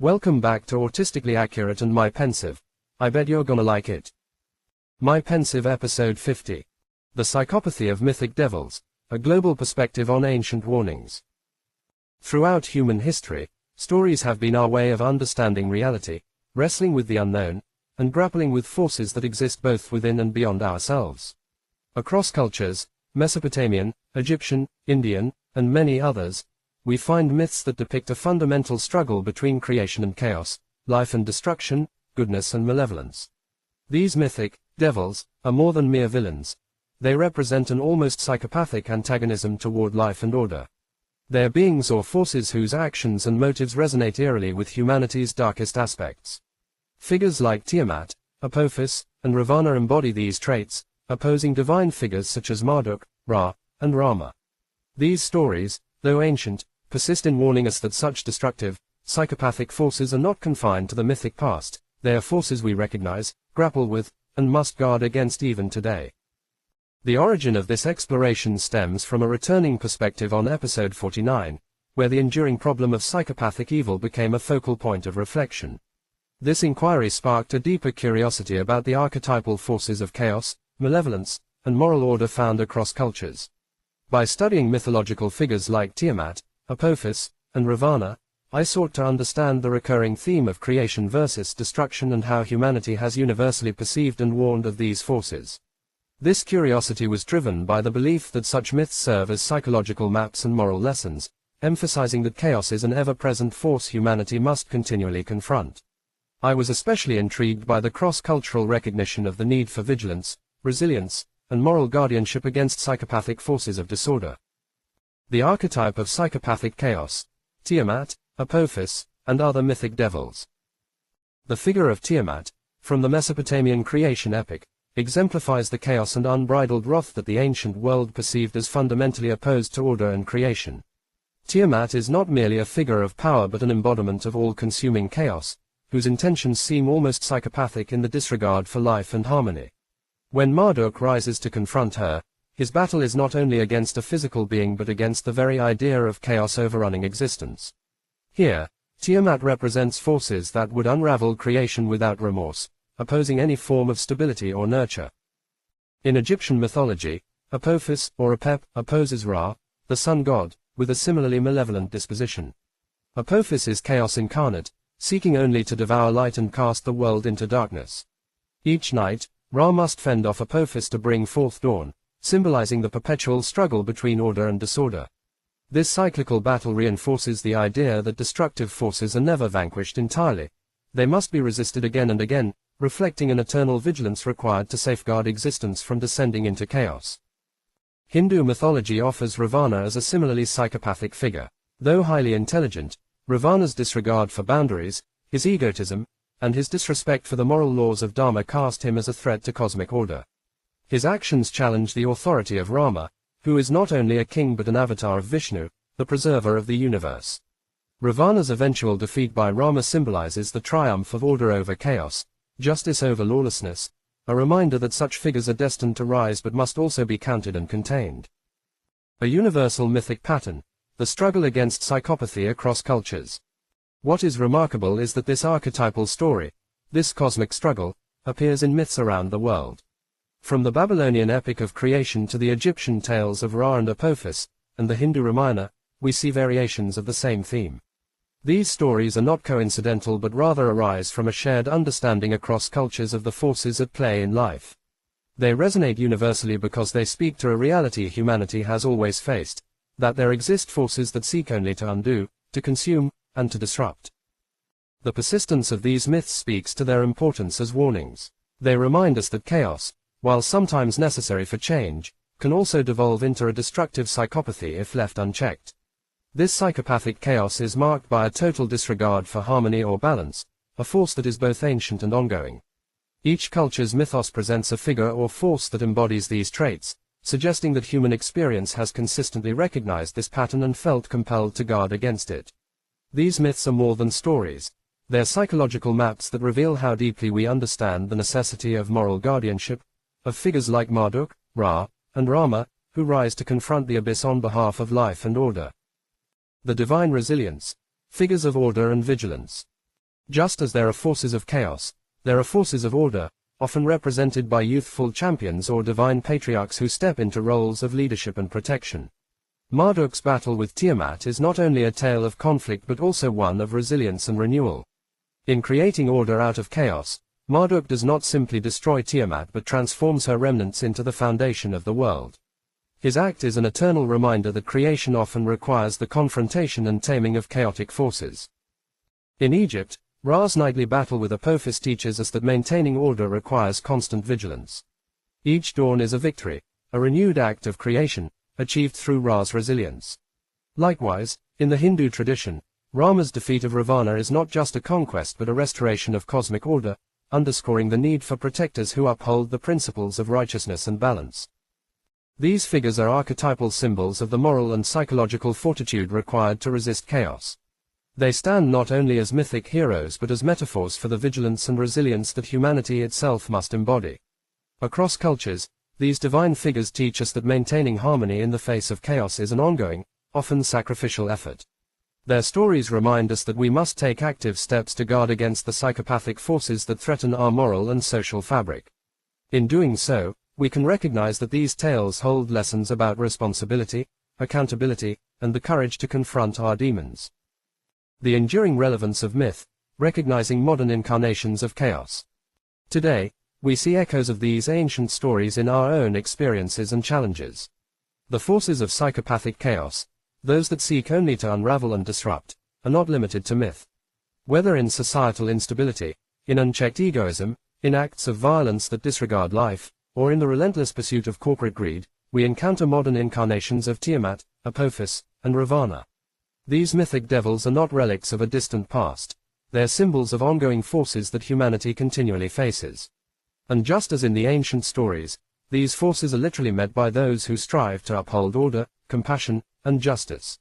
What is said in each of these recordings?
Welcome back to Autistically Accurate and My Pensieve. I bet you're gonna like it. My Pensieve Episode 50. The Psychopathy of Mythic Devils, a Global Perspective on Ancient Warnings. Throughout human history, stories have been our way of understanding reality, wrestling with the unknown, and grappling with forces that exist both within and beyond ourselves. Across cultures, Mesopotamian, Egyptian, Indian, and many others, we find myths that depict a fundamental struggle between creation and chaos, life and destruction, goodness and malevolence. These mythic devils are more than mere villains. They represent an almost psychopathic antagonism toward life and order. They are beings or forces whose actions and motives resonate eerily with humanity's darkest aspects. Figures like Tiamat, Apophis, and Ravana embody these traits, opposing divine figures such as Marduk, Ra, and Rama. These stories, though ancient, persist in warning us that such destructive, psychopathic forces are not confined to the mythic past. They are forces we recognize, grapple with, and must guard against even today. The origin of this exploration stems from a returning perspective on episode 49, where the enduring problem of psychopathic evil became a focal point of reflection. This inquiry sparked a deeper curiosity about the archetypal forces of chaos, malevolence, and moral order found across cultures. By studying mythological figures like Tiamat, Apophis, and Ravana, I sought to understand the recurring theme of creation versus destruction and how humanity has universally perceived and warned of these forces. This curiosity was driven by the belief that such myths serve as psychological maps and moral lessons, emphasizing that chaos is an ever-present force humanity must continually confront. I was especially intrigued by the cross-cultural recognition of the need for vigilance, resilience, and moral guardianship against psychopathic forces of disorder. The archetype of psychopathic chaos, Tiamat, Apophis, and other mythic devils. The figure of Tiamat, from the Mesopotamian creation epic, exemplifies the chaos and unbridled wrath that the ancient world perceived as fundamentally opposed to order and creation. Tiamat is not merely a figure of power but an embodiment of all-consuming chaos, whose intentions seem almost psychopathic in the disregard for life and harmony. When Marduk rises to confront her, his battle is not only against a physical being but against the very idea of chaos overrunning existence. Here, Tiamat represents forces that would unravel creation without remorse, opposing any form of stability or nurture. In Egyptian mythology, Apophis, or Apep, opposes Ra, the sun god, with a similarly malevolent disposition. Apophis is chaos incarnate, seeking only to devour light and cast the world into darkness. Each night, Ra must fend off Apophis to bring forth dawn, symbolizing the perpetual struggle between order and disorder. This cyclical battle reinforces the idea that destructive forces are never vanquished entirely. They must be resisted again and again, reflecting an eternal vigilance required to safeguard existence from descending into chaos. Hindu mythology offers Ravana as a similarly psychopathic figure. Though highly intelligent, Ravana's disregard for boundaries, his egotism, and his disrespect for the moral laws of Dharma cast him as a threat to cosmic order. His actions challenge the authority of Rama, who is not only a king but an avatar of Vishnu, the preserver of the universe. Ravana's eventual defeat by Rama symbolizes the triumph of order over chaos, justice over lawlessness, a reminder that such figures are destined to rise but must also be counted and contained. A universal mythic pattern, the struggle against psychopathy across cultures. What is remarkable is that this archetypal story, this cosmic struggle, appears in myths around the world. From the Babylonian epic of creation to the Egyptian tales of Ra and Apophis, and the Hindu Ramayana, we see variations of the same theme. These stories are not coincidental but rather arise from a shared understanding across cultures of the forces at play in life. They resonate universally because they speak to a reality humanity has always faced, that there exist forces that seek only to undo, to consume, and to disrupt. The persistence of these myths speaks to their importance as warnings. They remind us that chaos, while sometimes necessary for change, can also devolve into a destructive psychopathy if left unchecked. This psychopathic chaos is marked by a total disregard for harmony or balance, a force that is both ancient and ongoing. Each culture's mythos presents a figure or force that embodies these traits, suggesting that human experience has consistently recognized this pattern and felt compelled to guard against it. These myths are more than stories. They're psychological maps that reveal how deeply we understand the necessity of moral guardianship, of figures like Marduk, Ra, and Rama, who rise to confront the abyss on behalf of life and order. The divine resilience, figures of order and vigilance. Just as there are forces of chaos, there are forces of order, often represented by youthful champions or divine patriarchs who step into roles of leadership and protection. Marduk's battle with Tiamat is not only a tale of conflict but also one of resilience and renewal. In creating order out of chaos, Marduk does not simply destroy Tiamat but transforms her remnants into the foundation of the world. His act is an eternal reminder that creation often requires the confrontation and taming of chaotic forces. In Egypt, Ra's nightly battle with Apophis teaches us that maintaining order requires constant vigilance. Each dawn is a victory, a renewed act of creation, achieved through Ra's resilience. Likewise, in the Hindu tradition, Rama's defeat of Ravana is not just a conquest but a restoration of cosmic order, underscoring the need for protectors who uphold the principles of righteousness and balance. These figures are archetypal symbols of the moral and psychological fortitude required to resist chaos. They stand not only as mythic heroes but as metaphors for the vigilance and resilience that humanity itself must embody. Across cultures, these divine figures teach us that maintaining harmony in the face of chaos is an ongoing, often sacrificial effort. Their stories remind us that we must take active steps to guard against the psychopathic forces that threaten our moral and social fabric. In doing so, we can recognize that these tales hold lessons about responsibility, accountability, and the courage to confront our demons. The enduring relevance of myth, recognizing modern incarnations of chaos. Today, we see echoes of these ancient stories in our own experiences and challenges. The forces of psychopathic chaos, those that seek only to unravel and disrupt, are not limited to myth. Whether in societal instability, in unchecked egoism, in acts of violence that disregard life, or in the relentless pursuit of corporate greed, we encounter modern incarnations of Tiamat, Apophis, and Ravana. These mythic devils are not relics of a distant past, they are symbols of ongoing forces that humanity continually faces. And just as in the ancient stories, these forces are literally met by those who strive to uphold order, compassion, and justice.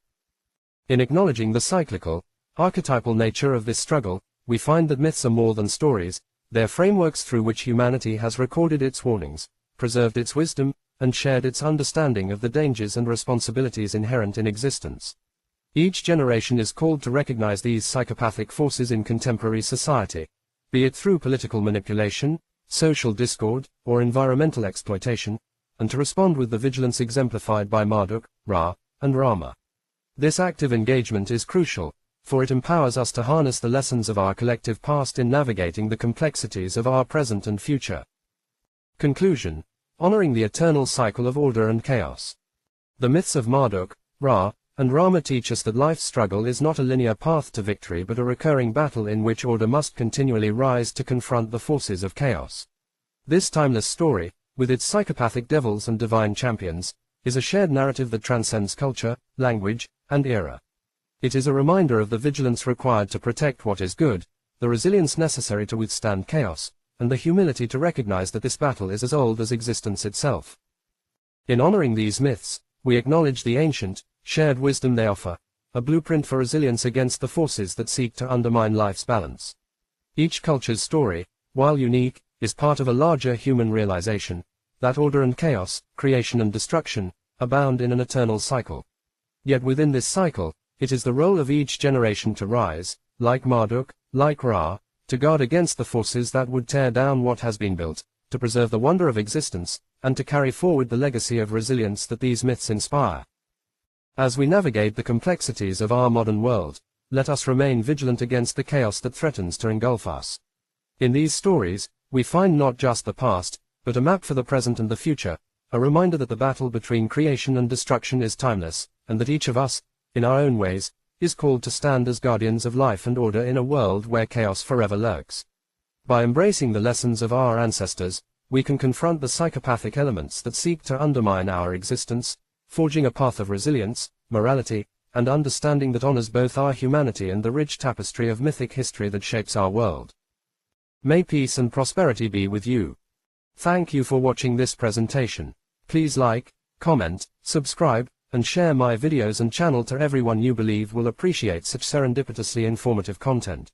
In acknowledging the cyclical, archetypal nature of this struggle, we find that myths are more than stories, they are frameworks through which humanity has recorded its warnings, preserved its wisdom, and shared its understanding of the dangers and responsibilities inherent in existence. Each generation is called to recognize these psychopathic forces in contemporary society, be it through political manipulation, social discord, or environmental exploitation, and to respond with the vigilance exemplified by Marduk, Ra, and Rama. This active engagement is crucial, for it empowers us to harness the lessons of our collective past in navigating the complexities of our present and future. Conclusion: honoring the eternal cycle of order and chaos. The myths of Marduk, Ra, and Rama teach us that life's struggle is not a linear path to victory but a recurring battle in which order must continually rise to confront the forces of chaos. This timeless story, with its psychopathic devils and divine champions, is a shared narrative that transcends culture, language, and era. It is a reminder of the vigilance required to protect what is good, the resilience necessary to withstand chaos, and the humility to recognize that this battle is as old as existence itself. In honoring these myths, we acknowledge the ancient, shared wisdom they offer, a blueprint for resilience against the forces that seek to undermine life's balance. Each culture's story, while unique, is part of a larger human realization, that order and chaos, creation and destruction, abound in an eternal cycle. Yet within this cycle, it is the role of each generation to rise, like Marduk, like Ra, to guard against the forces that would tear down what has been built, to preserve the wonder of existence, and to carry forward the legacy of resilience that these myths inspire. As we navigate the complexities of our modern world, let us remain vigilant against the chaos that threatens to engulf us. In these stories, we find not just the past, but a map for the present and the future, a reminder that the battle between creation and destruction is timeless, and that each of us, in our own ways, is called to stand as guardians of life and order in a world where chaos forever lurks. By embracing the lessons of our ancestors, we can confront the psychopathic elements that seek to undermine our existence, forging a path of resilience, morality, and understanding that honors both our humanity and the rich tapestry of mythic history that shapes our world. May peace and prosperity be with you. Thank you for watching this presentation. Please like, comment, subscribe, and share my videos and channel to everyone you believe will appreciate such serendipitously informative content.